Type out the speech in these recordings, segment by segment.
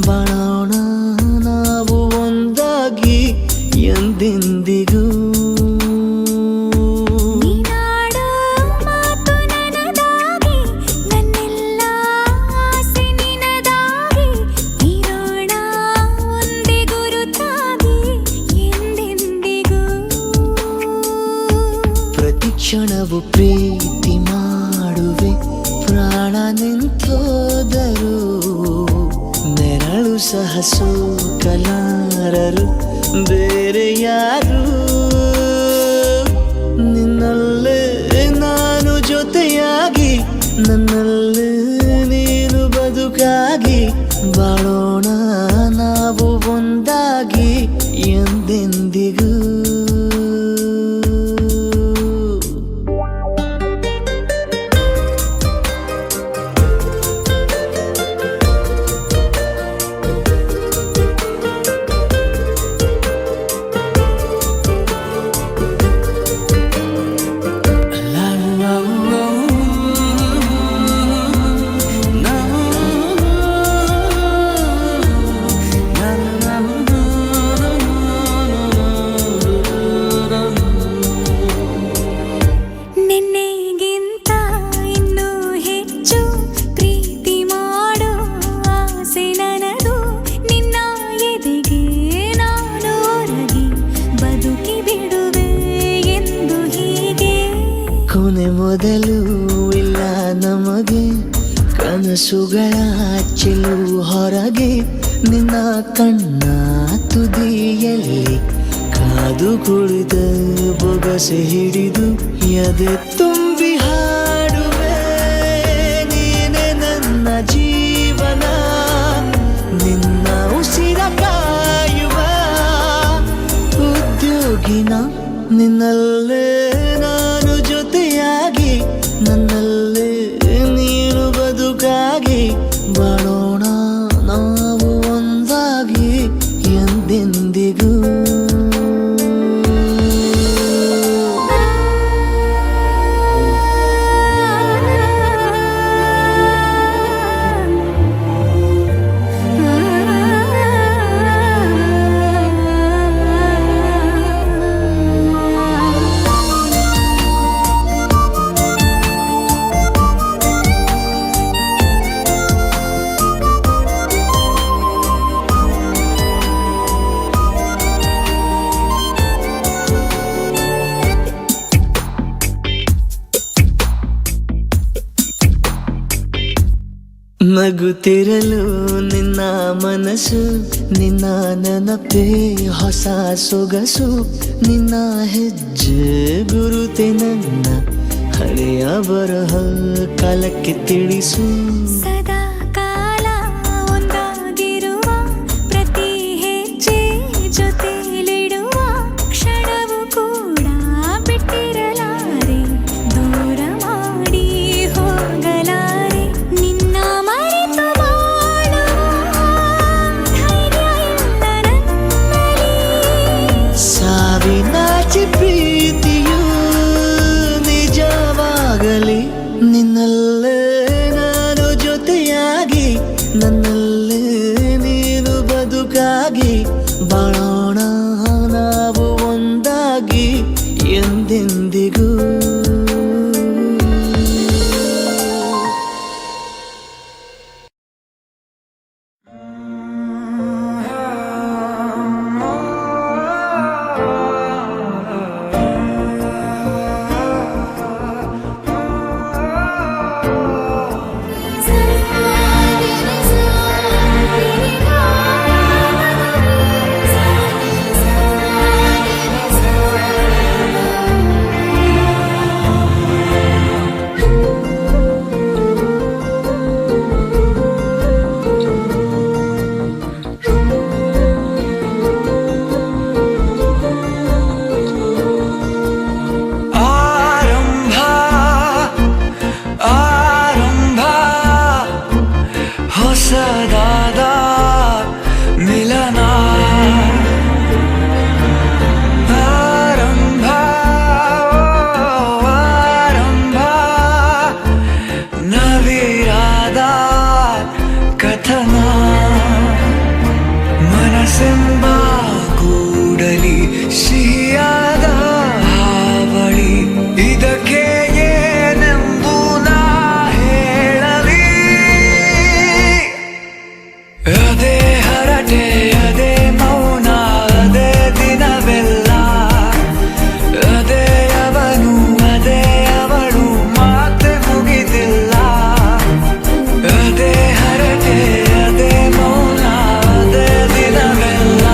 ಬಾಳೋಣ ನಾವು ಒಂದಾಗಿ ಎಂದೆಂದಿಗೂ. ಕ್ಷಣವು ಪ್ರೀತಿ ಮಾಡುವೆ ಪ್ರಾಣ ನಿಂತೋದರು, ನೆರಳು ಸಹ ಸೋಕಲಾರರು ಬೇರೆ ಯಾರು. ನಿನ್ನಲ್ಲೇ ನಾನು ಜೊತೆಯಾಗಿ, ನನ್ನಲ್ಲೇ ನೀನು ಬದುಕಾಗಿ, ಬಾಳೋಣ ನಾವು ಒಂದಾಗಿ ಎಂದೆಂದಿಗೂ. ಕೊನೆ ಮೊದಲು ಇಲ್ಲ ನಮಗೆ, ಕನಸುಗಳ ಚೆಲು ಹೊರಗೆ, ನಿನ್ನ ಕಣ್ಣ ತುದಿಯಲ್ಲಿ ಕಾದು ಕುಳಿತ ಬೊಗಸೆ ಹಿಡಿದು ಎದೆ ತುಂಬಿ ಹಾಡುವೆ. ನೀನೆ ನನ್ನ ಜೀವನ, ನಿನ್ನ ಉಸಿರ ಕಾಯುವ ಉದ್ಯೋಗಿನ, ನಿನ್ನಲ್ಲೇ ನಾನು ಜೊತೆಯಾಗಿ, ನನ್ನಲ್ಲೇ ನೀನು ಬದುಕಾಗಿ, ಬಾಳೋಣ ನಾವು ಒಂದಾಗಿ ಎಂದೆಂದಿಗೂ. ನಗುತ್ತಿರಲು ನಿನ್ನ ಮನಸ್ಸು, ನಿನ್ನ ನೆನಪೇ ಹೊಸ ಸೊಗಸು, ನಿನ್ನ ಹೆಜ್ಜೆ ಗುರುತೆ ನನ್ನ ಹಳೆಯ ಬರಹ ಕಾಲಕ್ಕೆ ತಿಳಿಸು. ಸದಾ ಕಾಲ ಒಂದಾಗಿರುವ ಪ್ರತಿ ಹೆಜ್ಜೆ ಜೊತೆಲಿಡುವ ಕ್ಷಣವು ಕೂಡ ಬಿಟ್ಟಿರಲಾರೆ, ದೂರ ಮಾಡಿ ಹೋಗಲಾರೆ. ನಿನ್ನ ಮರೆತು ಬಾಳುವ ಧೈರ್ಯ ಇಲ್ಲ ನನ್ನಲ್ಲಿ, ಸಾವಿನಾಚೆ ಪ್ರೀತಿಯು ನಿಜವಾಗಲಿ, ನಿನ್ನಲ್ಲೇ ನಾನು ಜೊತೆಯಾಗಿ, ನನ್ನಲ್ಲೇ ನೀನು ಬದುಕಾಗಿ, ಬಾಳೋಣ ನಾವು ಒಂದಾಗಿ ಎಂದೆಂದಿಗೂ. ಮಾತೆಂಬ ಕೂಡಲಿ ಸಿಹಿಯಾದ ಹಾವಳಿ ಇದಕ್ಕೆ ಏನೆಂದು ನಾ ಹೇಳಲಿ ಅದೇ ಹರಟೆ ಅದೇ ಮೌನ ಅದೇ ದಿನವೆಲ್ಲ ಅದೇ ಅವನು ಅದೇ ಅವಳು ಮಾತೆ ಮುಗಿದಿಲ್ಲ ಅದೇ ಹರಟೆ ಅದೇ ಮೌನ ಅದೇ ದಿನವೆಲ್ಲ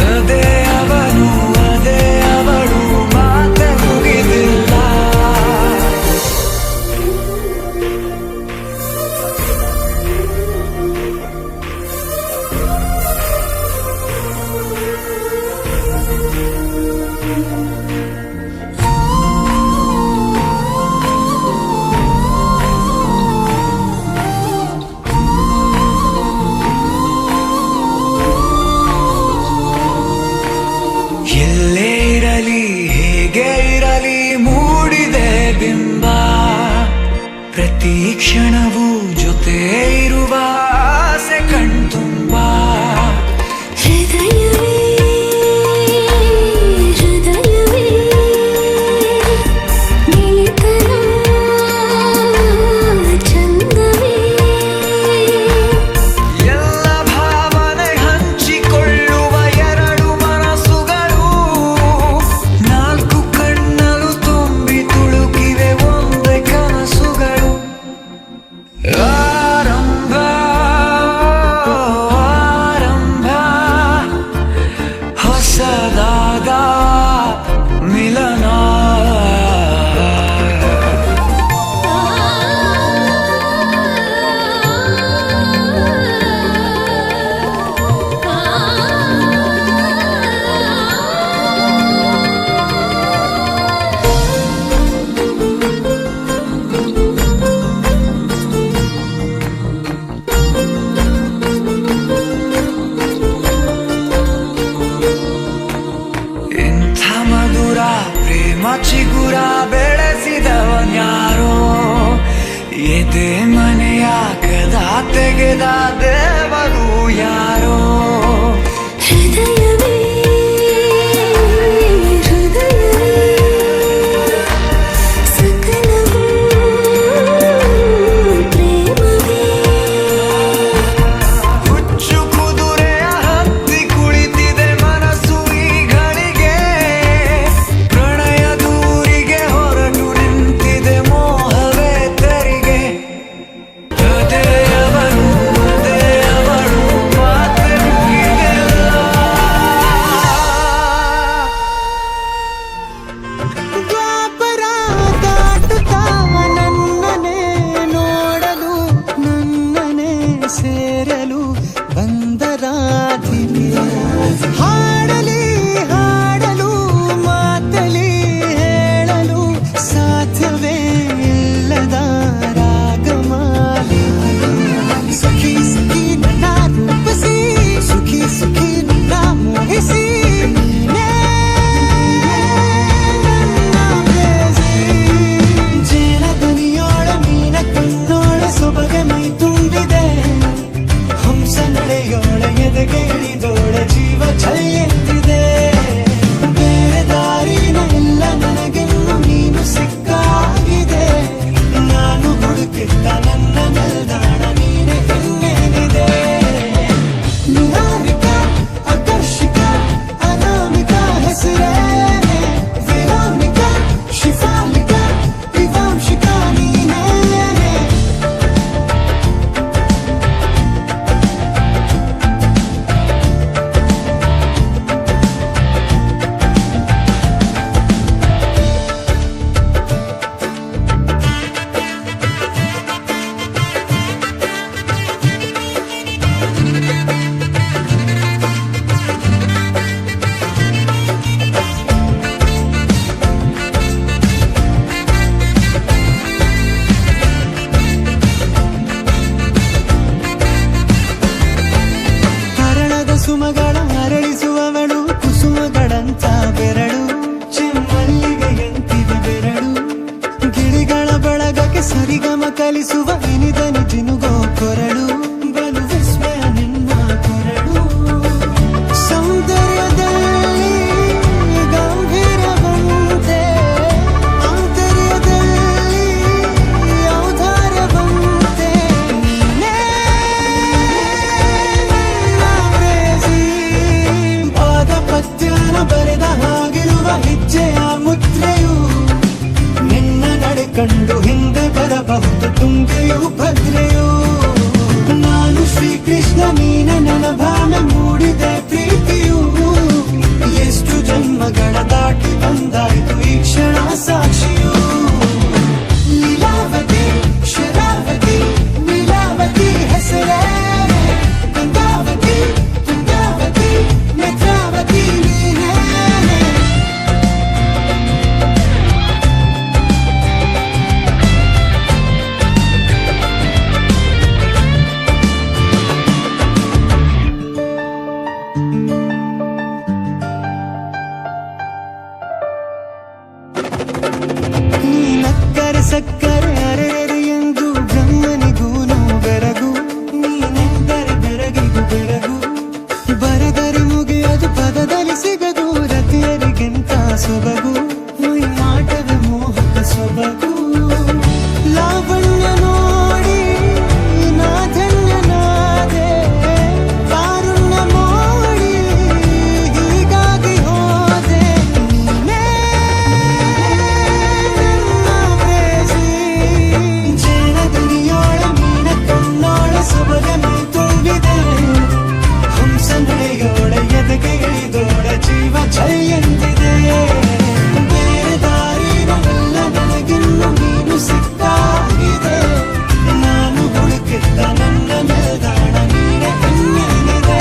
ಅದೇ ಅವನು ಅದೇ ಅವಳು ಮಾತೆ ಮುಗಿದಿಲ್ಲ ಎಲ್ಲೇ ಇರಲಿ ಹೇಗೆ ಇರಲಿ ಮೂಡಿದೆ ಬಿಂಬ ಪ್ರತಿ ಕ್ಷಣವೂ ಜೊತೆ ಇರುವ ಆಸೆ ಕಣ್ತುಂಬ ಹೃದಯವೇ ಹೃದಯವೇ ಗೆಳೆತನ ಚಂದವೇ ಎಲ್ಲ ಭಾವನೆ ಹಂಚಿಕೊಳ್ಳುವ ಎರಡು ಮನಸ್ಸುಗಳು ನಾಲ್ಕು ಕಣ್ಣಲು ತುಂಬಿ ತುಳುಕಿವೆ ಒಂದೇ ಕನಸುಗಳು ಆರಂಭ ಆರಂಭ ಹೊಸದಾದ ಮಿಲನ ಇಂಥ ಮಧುರ ಪ್ರೇಮ ಚಿಗುರ ಬೆಳೆಸಿದವನ್ಯಾರೋ ಎದೆ ಮನೆಯ ಕದ ತೆಗೆದ ದೇವರು ಯಾರೋ ಹೃದಯವೇ ಹೃದಯವೇ ಸಕಲವೂ ಪ್ರೇಮವೇ ಹುಚ್ಚು ಕುದುರೆಯ ಹತ್ತಿ ಕುಳಿತಿದೆ ಮನಸ್ಸು ಈ ಗಳಿಗೆ ಪ್ರಣಯ ದೂರಿಗೆ ಹೊರಟು ನಿಂತಿದೆ ಮೋಹವೇ ತೆರಿಗೆ ಅದೇ ಅವನು ಅದೇ ಅವಳು ಮಾತೆ ಮುಗಿದಿಲ್ಲ ದ್ವಾಪರ ದಾಟುತ್ತಾ ನನ್ನನೆ ನೋಡಲು ನನ್ನನೆ ಸೇರಲು ಬಂದರಾಧಿನಿ ಹಾಡಲಿ ಹಾಡಲು ಮಾತಲಿ ಹೇಳಲು ಸಾಧ್ಯವೇ ಇಲ್ಲದ ರಾಗಮಾಲಿನಿ ಸಖಿ ಸಖಿ ನನ್ನ ರೂಪಿಸಿ ಸುಖಿ ಸುಖಿ ನನ್ನ ಮೋಹಿಸಿ ನೀನೇ ನನ್ನ ಪ್ರೇಯಸಿ. ಜೇನ ದನಿಯೋಳ ಮೀನ ಕಣ್ಣೋಳ ಸೊಬಗೆ ಮೈ ತುಂಬಿದೆ ಹಂಸ ನಡೆಯೋಳ ಎದೆಗೆ ಇಳಿದೋಳ ಜೀವ ಛಲ್ಲೆತ್ತಿದೆ ಬೇರೆ ದಾರಿನ ಇಲ್ಲ ನನಗೆನ್ನು ನೀನು ಸಿಕ್ಕಾಗಿದೆ ನಾನು ಹುಡುಕಿದ್ದ ನನ್ನ ನಿಲ್ದಾಣ ನೀನೆ ಇನ್ನೇನಿದೆ ನಿಹಾರಿಕ ಆಕರ್ಷಿಕ ಅನಾಮಿಕ ಹೆಸರೇನೆ ವಿರಾಮಿಕ ಶಿಫಾಲಿಕ ವಿವಾಂಶಿಕ ನೀನೇನೆ ಹರಣದ ಸುಮಗಳ ಅರಳಿಸುವವಳು ಕುಸುಮಗಳಂತ ಬೆರಳು ಚೆಮ್ಮಲ್ಲಿಗೆಯಂತಿವೆ ಬೆರಳು ಗಿಳಿಗಳ ಬಳಗಕ್ಕೆ ಸರಿಗಮ ಕಲಿಸುವ ಇನಿದನು ಜಿನುಗೋ ಕೊರಳು ಬಲು ವಿಸ್ಮಯ ನಿನ್ನ ನನ್ನ ಭಾವನೆ ಮೂಡಿದೆ ಪ್ರೀತಿಯು ಎಷ್ಟು ಜನ್ಮಗಳ ದಾಟಿ ಬಂದಾಯ್ತು ಈ ಕ್ಷಣ ಸಾಕ್ಷಿಯು ಲೀಲಾವತಿ ಶರಾವತಿ ನೀಲಾವತಿ ಹೆಸರೇ ಗಂಗಾವತಿ ತುಂಗಾವತಿ ನೇತ್ರಾವತಿ ನೀನೇ ನೀನಕ್ಕರೆ ಸಕ್ಕರೆ ಅರೆರೆ ಎಂದು ಬ್ರಹ್ಮನಿಗೂನು ಬೆರಗು ನೀನೆಂದರೆ ಬೆರಗಿಗೂ ಬೆರಗು ಬರೆದರೆ ಮುಗಿಯದು ಪದದಲ್ಲಿ ಸಿಗದು ರತಿಯರಿಗಿಂತ ಸೊಬಗು ಮೈ ಮಾಟವೇ ಮೋಹಕ ಸೊಬಗು ಲಾವಣ್ಯ ನೋಡಿ ನಾ ಧನ್ಯನಾದೆ ಕಾರುಣ್ಯ ಮೋಡಿ ಹೀಗಾಗಿ ಹೋದೆ ನೀನೇ ಜೇನದನಿಯೋಳ ಮೀನ ಕಣ್ಣೋಳ ಸೊಬಗ ಮೈ ತುಂಬಿದೆ ಹಂಸ ನಡೆಯೋಳ ಎದೆಗೆ ಇಳಿದೋಳ ಜೀವ ಛೈ ಎಂದಿದೆ ಬೇರೆ ದಾರಿನಲ್ಲ ನನಗಿನ್ನು ನೀನು ಸಿಕ್ಕಾಗಿದೆ ನಾನು ಹುಡುಕಿದ್ದ ನನ್ನ ನಿಲ್ದಾಣ ನೀನೆ ಕಣ್ಣಲ್ಲಿದೆ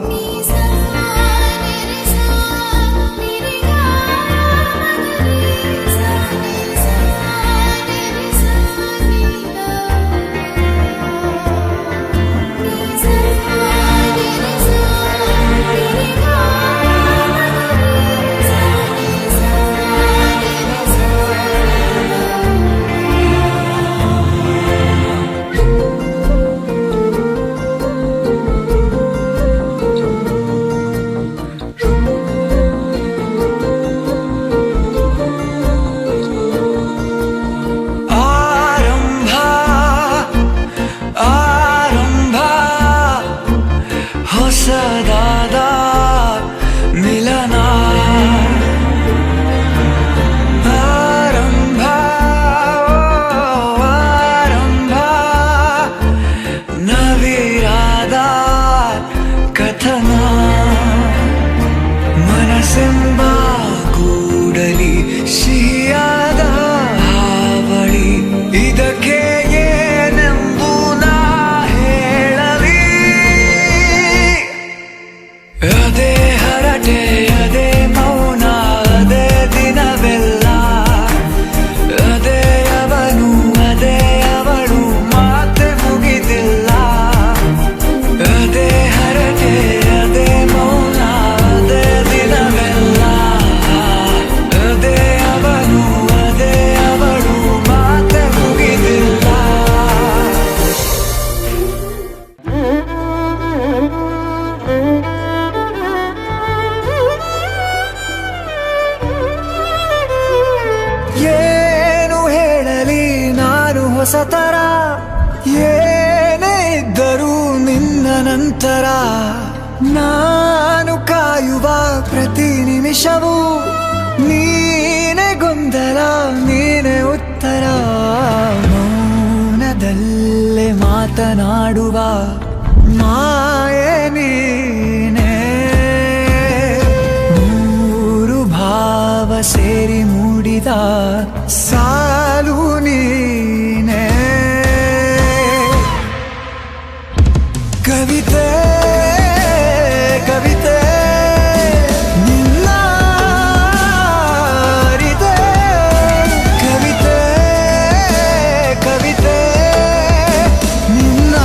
ನೀಸಾ ನಿರಿಸಾ ನಿರಿಗಾ ಮಗರಿಸಾ ನೀಸಾ ನಿರಿಸಾ ನೀನಾ ನೀಸಾ ನಿರಿಸಾ ನಿರಿಗಾ ಮಗರಿಸಾ ನೀಸಾ ಆರಂಭ ಆರಂಭ ಹೊಸದಾದ ಮಿಲನ ಆರಂಭ ಆರಂಭ ನವಿರಾದ ಕಥನ ಮನಸ್ಸೆಂಬ ಕೂಡಲಿ ಸಿಹಿಯಾದ ಹಾವಳಿ ಇದಕ್ಕೆ ಏನೆಂಬು ನಾ ಹೇಳಲಿ ಅದೇ ಹರಟೆ ಅದೇ ಮೌನ ಅದೇ ದಿನವೆಲ್ಲ ಅದೇ ಅವನು ಅದೇ ಅವಳು ಮಾತೆ ಮುಗಿದಿಲ್ಲ ಅದೇ ಹರಟೆ ಅದೇ ಮೌನ ಅದೇ ದಿನವೆಲ್ಲ ಅದೇ ಅವನು ಅದೇ ಅವಳು ಮಾತೆ ಮುಗಿದಿಲ್ಲ ಏನು ಹೇಳಲಿ ನಾನು ಹೊಸತರ ಏನೇ ಇದ್ದರೂ ನಿನ್ನ ನಂತರ ನಾನು ಕಾಯುವ ಪ್ರತಿ ನಿಮಿಷವೂ ನೀನೆ ಗೊಂದಲ ನೀನೆ ಉತ್ತರ ಮೌನದಲ್ಲೇ ಮಾತನಾಡುವ ಮಾಯೆ ನೀನೆ ಮೂರು ಭಾವ ಸೇರಿ ಮೂಡಿದ ಸಾಲು ನೀನೆ ಕವಿತೆ ಕವಿತೆ ನಿನ್ನ ಅರಿತೆ ಕವಿತೆ ಕವಿತೆ ನಿನ್ನ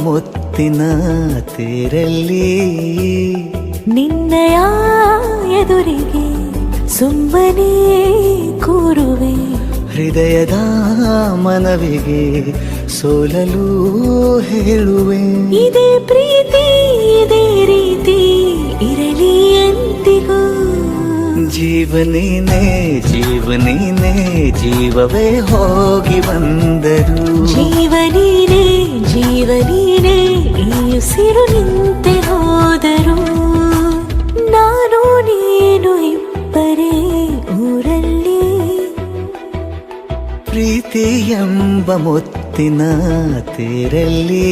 ಮುತ್ತಿನ ತೇರಲ್ಲಿ ನಿನ್ನಯ ಎದುರಿಗೆ ಸುಮ್ಮನೆ ಕೂರುವೆ, ಹೃದಯದ ಮನವಿಗೆ ಸೋಲಲು ಹೇಳುವೆ. ಇದೇ ಪ್ರೀತಿ ಇದೇ ರೀತಿ ಇರಲಿ ಎಂದಿಗೂ. ಜೀವನೇನೆ ಜೀವನೇನೆ ಜೀವವೇ ಹೋಗಿ ಬಂದರು. ಜೀವನೀನೇ ಜೀವನೀನೇ ಈ ಉಸಿರು ನಿಂತೆ ಹೋದರು. ನಾನು ನೀನು ಇಬ್ಬರೇ ಊರಲ್ಲಿ. ಪ್ರೀತಿ ಎಂಬ ಮುತ್ತಿನ ತೇರಲ್ಲಿ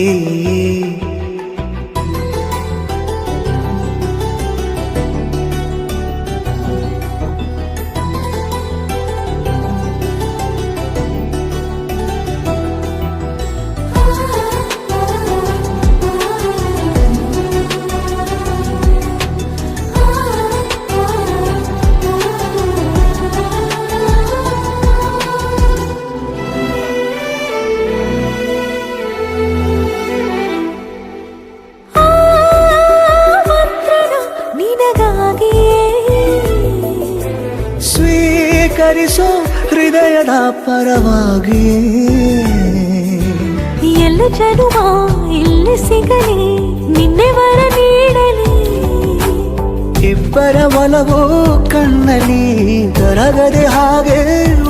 ಸ್ವೀಕರಿಸೋ ಹೃದಯದ ಪರವಾಗಿ. ಎಲ್ಲ ಜನುಮ ಇಲ್ಲಿ ಸಿಗಲಿ, ನಿನ್ನೆ ವರ ನೀಡಲಿ. ಇಬ್ಬರ ಒಲವು ಕಣ್ಣಲ್ಲಿ ಕರಗದೆ ಹಾಗೆ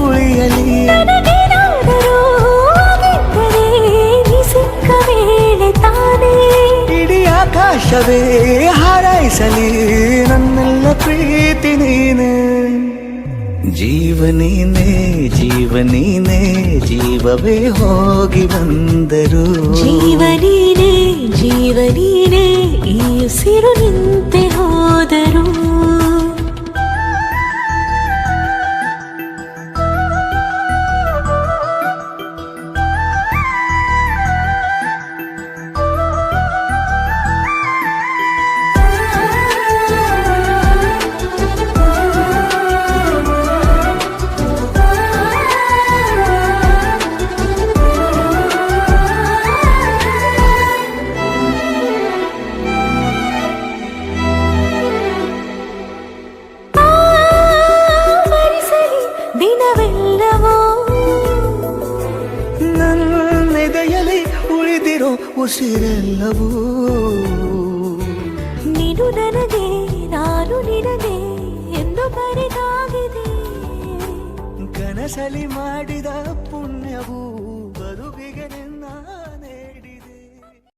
ಉಳಿಯಲಿ. ನನಗೇನಾದರೂ ಆಗಿದ್ದರೆ ನೀ ಸಿಕ್ಕ ವೇಳೆ ತಾನೇ ಇಡೀ ಆಕಾಶವೇ ಹಾರೈಸಲಿ ನನ್ನೆಲ್ಲ ಪ್ರೀತಿ ನೀನೆ. ಜೀವನೇನೆ ಜೀವನೇನೆ ಜೀವವೇ ಹೋಗಿ ಬಂದರು. ಜೀವನೀನೇ ಜೀವನೀನೇ ಈ ಉಸಿರು ನಿಂತೆ ಹೋದರು. ದಿನವೆಲ್ಲವೋ ನನ್ನೆದೆಯಲ್ಲಿ ಉಳಿದಿರೋ ಉಸಿರೆಲ್ಲವೂ ನೀನು ನನಗೆ ನಾನು ನಿನಗೆ ಎಂದು ಬರೆದಾಗಿದೆ. ಕನಸಲಿ ಮಾಡಿದ ಪುಣ್ಯವು